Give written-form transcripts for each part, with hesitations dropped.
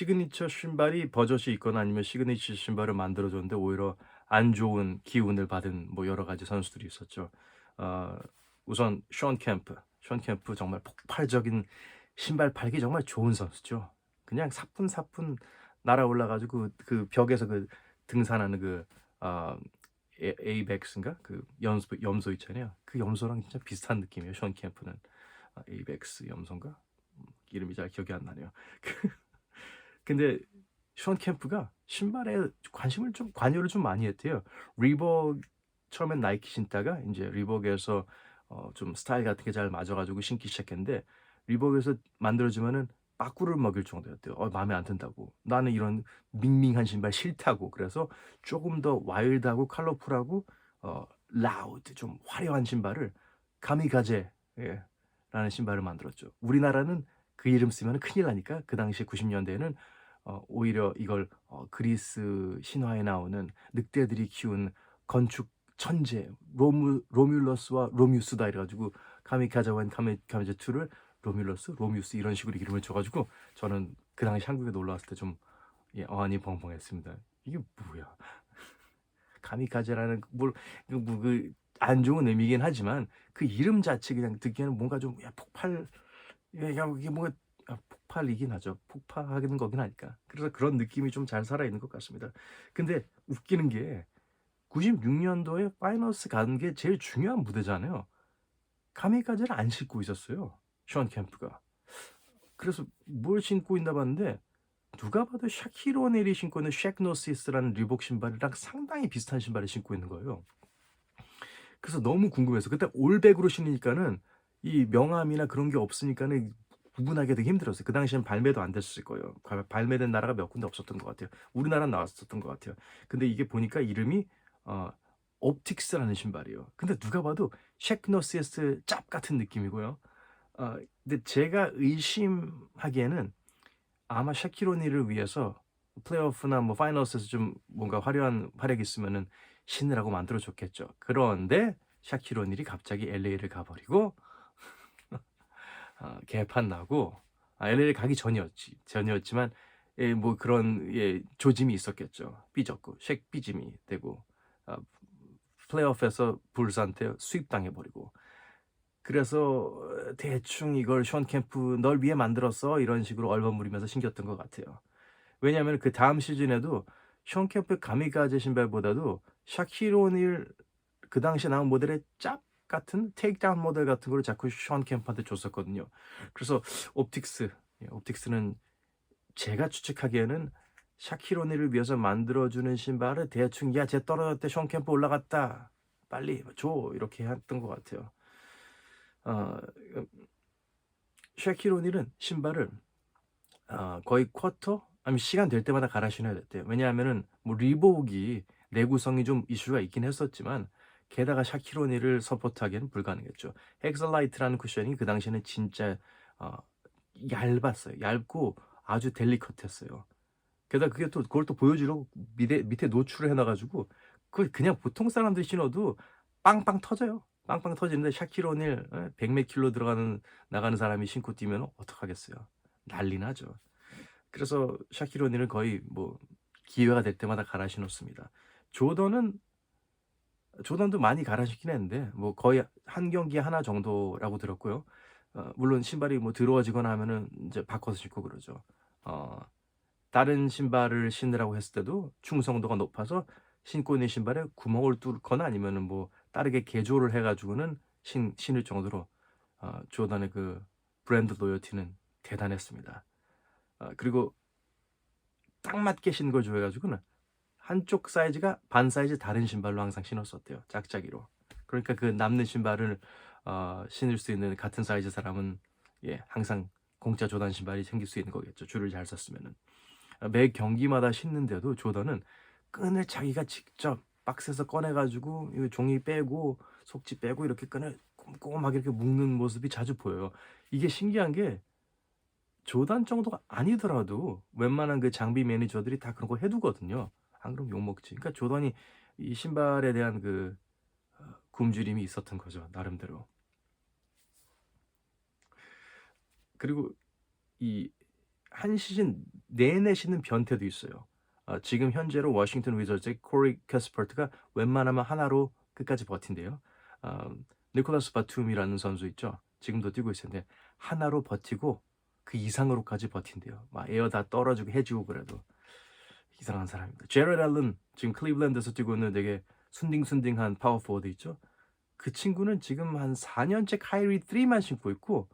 시그니처 신발이 버젓이 있거나 아니면 시그니처 신발을 만들어 줬는데 오히려 안 좋은 기운을 받은 뭐 여러 가지 선수들이 있었죠. 어 우선 션 캠프. 션 캠프 정말 폭발적인 신발 팔기 정말 좋은 선수죠. 그냥 사뿐사뿐 날아올라 가지고 그 벽에서 그 등산하는 그 아 에이벡스인가? 그 염소 있잖아요. 그 염소랑 진짜 비슷한 느낌이에요, 션 캠프는. 에이벡스 염소인가? 이름이 잘 기억이 안 나네요. 근데 션 캠프가 신발에 관여를 좀 많이 했대요. 리복 처음엔 나이키 신다가 인제 리복에서 좀 스타일 같은 게 잘 맞아 가지고 신기 시작했는데 리복에서 만들어 주면은 빠꾸를 먹일 정도였대요. 마음에 안 든다고. "나는 이런 밍밍한 신발 싫다."고. 그래서 쪼금 더 와일드하고 컬러풀하고 라우드 좀 화려한 신발을 가미가제 예 라는 신발을 만들었죠. 우리나라는 그 이름 쓰면은 큰일 나니까 그 당시에 90 년대에는 오히려 이걸 그리스 신화에 나오는 늑대들이 키운 건축 천재 로뮬러스와 로뮤스다 이래 가지고 카미카제 1 카미카제 2를 로뮬러스, 로뮤스 이런 식으로 이름을 줘 가지고 저는 그 당시 한국에 놀러 왔을 때 좀 예 어안이 벙벙했습니다. '이게 뭐야?' 카미카제라는 안 좋은 의미이긴 하지만 그 이름 자체 그냥 듣기에는 뭔가 좀 야 폭발 예 야 이게 뭔가 폭발이긴 하죠. 폭파하는 거긴 하니까. 그래서 그런 느낌이 좀 잘 살아 있는 것 같습니다. 근데 웃기는 게 96 년도에 파이널스 간 게 제일 중요한 무대잖아요. 카미카제를 안 신고 있었어요, 션 캠프가. 그래서 뭘 신고 있나 봤는데 누가 봐도 샤킬 오닐이 신고 있는 쉑노시스라는 리복 신발이랑 상당히 비슷한 신발을 신고 있는 거예요. 그래서 너무 궁금해서 그때 올백으로 신으니까는 이 명암이나 그런 게 없으니까는 구분하기가 되게 힘들었어요. 그 당시엔 발매도 안 됐을 거예요. 발매된 나라가 몇 군데 없었던 것 같아요. 우리나라는 나왔었던 것 같아요. 근데 이게 보니까 이름이 어 옵틱스라는 신발이에요. 근데 누가 봐도 쉑노시스 짭 같은 느낌이고요. 근데 제가 의심하기에는 아마 샤킬 오닐을 위해서 플레이오프나 뭐 파이널스에서 좀 뭔가 화려한 활약이 있으면은 신으라고 만들어 줬겠죠. 그런데 샤킬 오닐이 갑자기 LA를 가 버리고 개판 나고 LA를 가기 전이었지만 예 뭐 그런 예 조짐이 있었겠죠. 삐졌고 쉑 삐짐이 되고 아 플레이오프에서 불스한테 수입당해 버리고 그래서 대충 이걸 "션 캠프 널 위해 만들었어." 이런 식으로 얼버무리면서 신겼던 것 같아요. 왜냐하면 그다음 시즌에도 션 캠프 가미가제 신발보다도 샤킬 오닐 그 당시에 나온 모델의 짭 같은 테이크다운 모델 같은 거를 자꾸 션 캠프한테 줬었거든요. 그래서 옵틱스 옵틱스는 제가 추측하기에는 샤킬 오닐을 위해서 만들어 주는 신발을 대충 "야 쟤 떨어졌대. 션 캠프 올라갔다. 빨리 줘." 이렇게 했던 것 같아요. 어 음 샤킬 오닐은 신발을 거의 쿼터 아니면 시간 될 때마다 갈아 신어야 됐대요. 왜냐하면은 뭐 리복이 내구성이 좀 이슈가 있긴 했었지만 게다가 샤킬 오닐을 서포트하기에는 불가능했죠. 헥설라이트라는 쿠셔닝이 그 당시에는 진짜 어 얇았어요. 얇고 아주 델리커트했어요. 게다가 그게 또 그걸 또 보여주려고 밑에 노출을 해놔 가지고 그냥 보통 사람들이 신어도 빵빵 터져요. 빵빵 터지는데 샤킬 오닐 예 100 몇 킬로 들어가는 나가는 사람이 신고 뛰면 어떡하겠어요. 난리 나죠. 그래서 샤킬 오닐은 거의 뭐 기회가 될 때마다 갈아 신었습니다. 조던은 조던도 많이 갈아 신긴 했는데 뭐 거의 한 경기에 하나 정도라고 들었고요. 물론 신발이 뭐 더러워지거나 하면은 인제 바꿔서 신고 그러죠. 어 다른 신발을 신으라고 했을 때도 충성도가 높아서 신고 있는 신발에 구멍을 뚫거나 아니면은 뭐 다르게 개조를 해 가지고는 신을 정도로 조던의 그 브랜드 로열티는 대단했습니다. 그리고 딱 맞게 신는 걸 좋아해 가지고는 한쪽 사이즈가 반 사이즈 다른 신발로 항상 신었었대요, 짝짝이로. 그러니까 그 남는 신발을 신을 수 있는 같은 사이즈 사람은 예 항상 공짜 조던 신발이 생길 수 있는 거겠죠, 줄을 잘 섰으면은. 매 경기마다 신는데도 조던은 끈을 자기가 직접 박스에서 꺼내 가지고 이 종이 빼고 속지 빼고 이렇게 끈을 꼼꼼하게 이렇게 묶는 모습이 자주 보여요. 이게 신기한 게 조단 정도가 아니더라도 웬만한 그 장비 매니저들이 다 그런 거 해 두거든요. 안 그러면 욕먹지. 그러니까 조던이 이 신발에 대한 그 굶주림이 있었던 거죠, 나름대로. 그리고 이 한 시즌 내내시는 변태도 있어요. 지금 현재로 워싱턴 위저즈의 코리 캐스퍼트가 웬만하면 하나로 끝까지 버틴대요. 어, 니콜라스 바툼이라는 선수 있죠. 지금도 뛰고 있었는데 하나로 버티고 그 이상으로까지 버틴대요. 막 에어 다 떨어지고 해지고 그래도 이상한 사람입니다. 제럴 앨런 지금 클리블랜드에서 뛰고 있는 되게 순딩순딩한 파워포워드 있죠. 그 친구는 지금 한 4년째 카이리 3만 신고 있고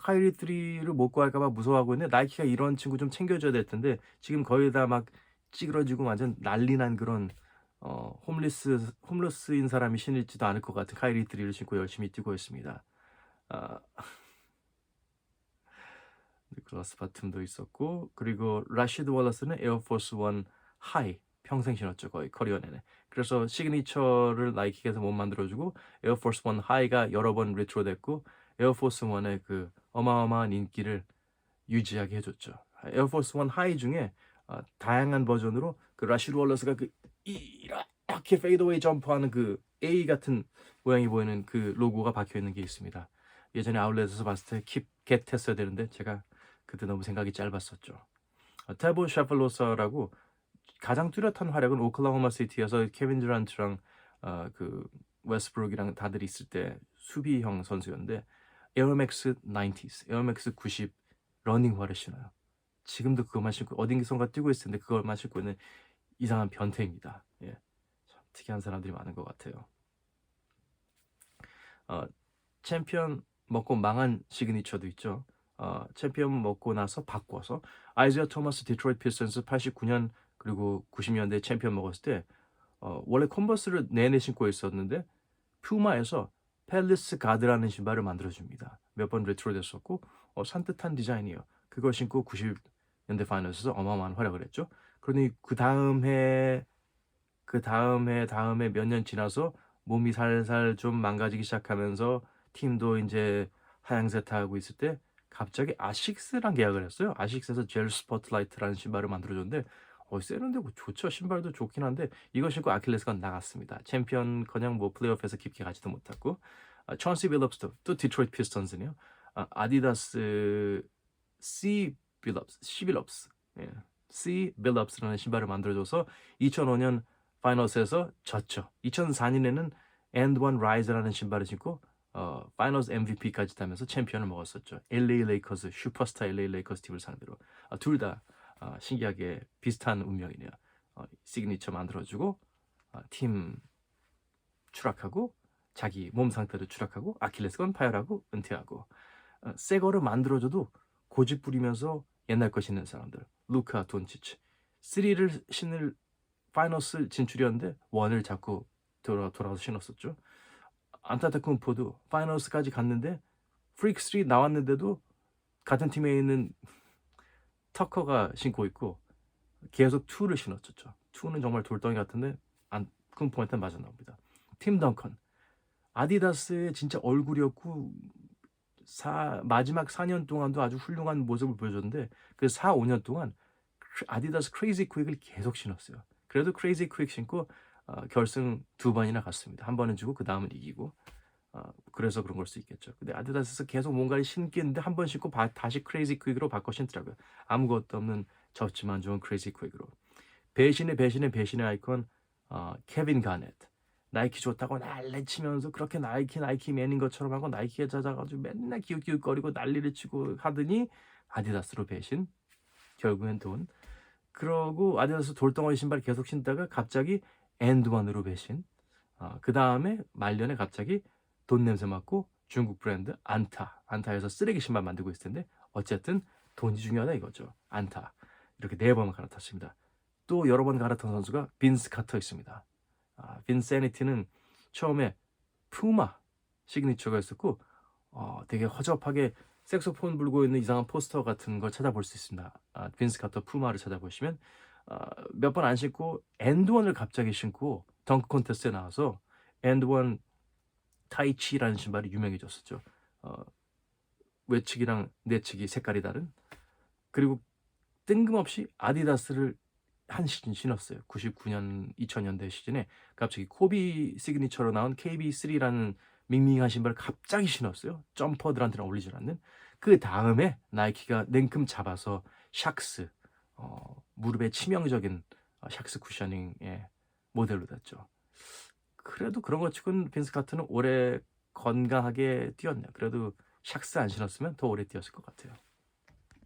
카이리 3를 못 구할까 봐 무서워하고 있는데 나이키가 이런 친구 좀 챙겨줘야 될 텐데 지금 거의 다 막 찌그러지고 완전 난리 난 그런 홈리스인 사람이 신을지도 않을 것 같은 카이리 3를 신고 열심히 뛰고 있습니다. 아, 니콜라스 바툼도 있었고 그리고 라시드 월러스는 에어포스 원 하이 평생 신었죠. 거의 커리어 내내. 그래서 시그니처를 나이키에서 못 만들어주고 에어포스 원 하이가 여러 번 리트로 됐고 에어포스 원의 그 어마어마한 인기를 유지하게 해줬죠. 에어포스 원 하이 중에 다양한 버전으로 그 라시드 월러스가 그 이렇게 페이드웨이 점프하는 그 A 같은 모양이 보이는 그 로고가 박혀 있는 게 있습니다. 예전에 아울렛에서 봤을 때 킵겟 했어야 되는데 제가 그때 너무 생각이 짧았었죠. 테보 샤플로서라고 가장 뚜렷한 활약은 오클라호마 시티에서 케빈 듀란트랑 그 웨스트브룩이랑 다들 있을 때 수비형 선수였는데 에어맥스 90s, 에어맥스 90 러닝화를 신어요. 지금도 그것만 신고 어딘가선가 뛰고 있을 텐데 그걸만 신고 있는 이상한 변태입니다. 예, 참 특이한 사람들이 많은 것 같아요. 챔피언 먹고 망한 시그니처도 있죠. 챔피언 먹고 나서 바꿔서 아이즈아 토마스 디트로이트 피스턴스 89년 그리고 90년대 챔피언 먹었을 때 원래 컨버스를 내내 신고 있었는데 푸마에서 팰리스 가드라는 신발을 만들어줍니다. 몇 번 레트로 됐었고 산뜻한 디자인이에요. 그걸 신고 90년대 파이널에서 어마어마한 활약을 했죠. 그러니 다음에 몇 년 지나서 몸이 살살 좀 망가지기 시작하면서 팀도 이제 하향세 타하고 있을 때 갑자기 아식스랑 계약을 했어요. 아식스에서 젤 스포트라이트라는 신발을 만들어줬는데 세련되고 뭐 좋죠. 신발도 좋긴 한데 이거 신고 아킬레스가 나갔습니다. 챔피언커녕 뭐 플레이오프에서 깊게 가지도 못했고 촌시 빌럽스도 또 디트로이트 피스턴스네요. 아디다스 C 빌럽스 예. C 빌럽스라는 신발을 만들어줘서 2005년 파이널스에서 졌죠. 2004년에는 And One Rise라는 신발을 신고 파이널스 MVP까지 타면서 챔피언을 먹었었죠. LA 레이커스 슈퍼스타 LA 레이커스 팀을 상대로 둘 다 신기하게 비슷한 운명이네요. 시그니처 만들어주고 팀 추락하고 자기 몸 상태도 추락하고 아킬레스건 파열하고 은퇴하고 새 거를 만들어줘도 고집 부리면서 옛날 거 신는 사람들 루카 돈치치 3를 신을 파이널스 진출이었는데 1을 자꾸 돌아서 신었었죠. 안타타쿤포도 파이널스까지 갔는데 프리크 3 나왔는데도 같은 팀에 있는 터커가 신고 있고 계속 2를 신었었죠. 2는 정말 돌덩이 같은데 쿤포한테 맞아 나옵니다. 팀 덩컨 아디다스의 진짜 얼굴이었고 마지막 4년 동안도 아주 훌륭한 모습을 보여줬는데 그 4, 5년 동안 아디다스 크레이지 퀵을 계속 신었어요. 그래도 크레이지 퀵 신고 결승 2번이나 갔습니다. 한 번은 지고 그 다음은 이기고 그래서 그런 걸 수 있겠죠. 근데 아디다스에서 계속 뭔가를 신기했는데 한 번 신고 다시 크레이지 퀵으로 바꿔 신더라고요. 아무것도 없는 졌지만 좋은 크레이지 퀵으로. 배신의 아이콘 케빈 가넷. 나이키 좋다고 난리치면서 그렇게 나이키맨인 것처럼 하고 나이키에 찾아가지고 맨날 기웃기웃거리고 난리를 치고 하더니 아디다스로 배신. 결국엔 돈. 그러고 아디다스 돌덩어리 신발 계속 신다가 갑자기 엔드원으로 배신. 그 다음에 말년에 갑자기 돈 냄새 맡고 중국 브랜드 안타에서 쓰레기 신발 만들고 있을 텐데 어쨌든 돈이 중요하다 이거죠. 안타 이렇게 4번 갈아탔습니다. 또 여러 번 갈아탄 선수가 빈스 카터 있습니다. 빈세니티는 처음에 푸마 시그니처가 있었고 되게 허접하게 색소폰 불고 있는 이상한 포스터 같은 걸 찾아볼 수 있습니다. 빈스 카터 푸마를 찾아보시면 몇 번 안 신고 엔드원을 갑자기 신고 덩크 콘테스트에 나와서 엔드원 타이치라는 신발이 유명해졌었죠. 외측이랑 내측이 색깔이 다른. 그리고 뜬금없이 아디다스를 한 시즌 신었어요. 99년, 2000년대 시즌에 갑자기 코비 시그니처로 나온 KB3라는 밍밍한 신발을 갑자기 신었어요. 점퍼들한테는 어울리지 않는. 그 다음에 나이키가 냉큼 잡아서 샥스, 무릎에 치명적인 샥스 쿠셔닝의 모델로 됐죠. 그래도 그런 것 치고는 빈스 카터는 오래 건강하게 뛰었네요. 그래도 샥스 안 신었으면 더 오래 뛰었을 것 같아요.